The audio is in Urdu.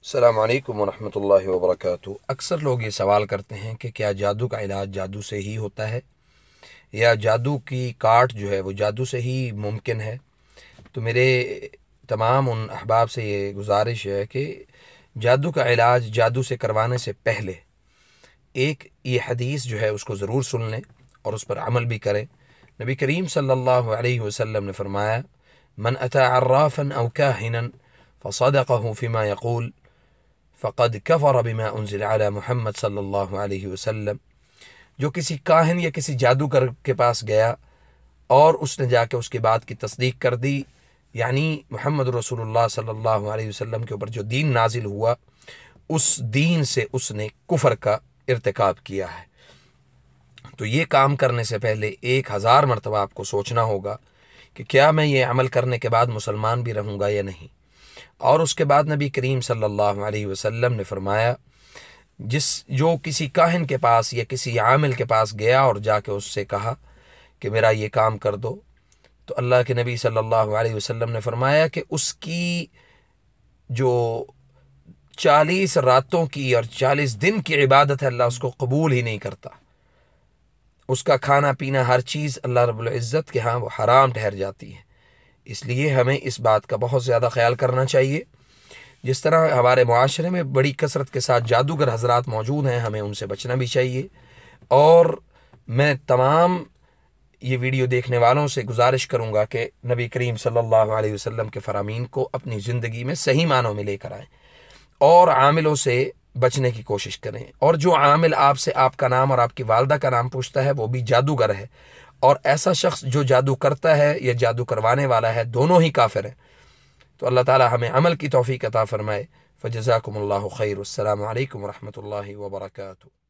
السلام علیکم ورحمۃ اللہ وبرکاتہ۔ اکثر لوگ یہ سوال کرتے ہیں کہ کیا جادو کا علاج جادو سے ہی ہوتا ہے یا جادو کی کاٹ جو ہے وہ جادو سے ہی ممکن ہے؟ تو میرے تمام ان احباب سے یہ گزارش ہے کہ جادو کا علاج جادو سے کروانے سے پہلے ایک یہ حدیث جو ہے اس کو ضرور سن لیں اور اس پر عمل بھی کریں۔ نبی کریم صلی اللہ علیہ وسلم نے فرمایا، من اتی عرافا او کاہنا فصدقه فيما يقول فقد کفر بما انزل علی محمد صلی اللہ علیہ وسلم۔ جو کسی کاہن یا کسی جادوگر کے پاس گیا اور اس نے جا کے اس کی بات کی تصدیق کر دی، یعنی محمد رسول اللہ صلی اللہ علیہ وسلم کے اوپر جو دین نازل ہوا اس دین سے اس نے کفر کا ارتکاب کیا ہے۔ تو یہ کام کرنے سے پہلے 1000 مرتبہ آپ کو سوچنا ہوگا کہ کیا میں یہ عمل کرنے کے بعد مسلمان بھی رہوں گا یا نہیں۔ اور اس کے بعد نبی کریم صلی اللہ علیہ وسلم نے فرمایا، جو کسی کاہن کے پاس یا کسی عامل کے پاس گیا اور جا کے اس سے کہا کہ میرا یہ کام کر دو، تو اللہ کے نبی صلی اللہ علیہ وسلم نے فرمایا کہ اس کی جو 40 راتوں کی اور 40 دن کی عبادت ہے اللہ اس کو قبول ہی نہیں کرتا۔ اس کا کھانا پینا ہر چیز اللہ رب العزت کے ہاں وہ حرام ٹھہر جاتی ہے۔ اس لیے ہمیں اس بات کا بہت زیادہ خیال کرنا چاہیے۔ جس طرح ہمارے معاشرے میں بڑی کثرت کے ساتھ جادوگر حضرات موجود ہیں، ہمیں ان سے بچنا بھی چاہیے۔ اور میں تمام یہ ویڈیو دیکھنے والوں سے گزارش کروں گا کہ نبی کریم صلی اللہ علیہ وسلم کے فرامین کو اپنی زندگی میں صحیح معنوں میں لے کر آئیں اور عاملوں سے بچنے کی کوشش کریں۔ اور جو عامل آپ سے آپ کا نام اور آپ کی والدہ کا نام پوچھتا ہے وہ بھی جادوگر ہے، اور ایسا شخص جو جادو کرتا ہے یا جادو کروانے والا ہے دونوں ہی کافر ہیں۔ تو اللہ تعالی ہمیں عمل کی توفیق عطا فرمائے۔ فجزاکم اللہ خیر۔ السلام علیکم ورحمۃ اللہ وبرکاتہ۔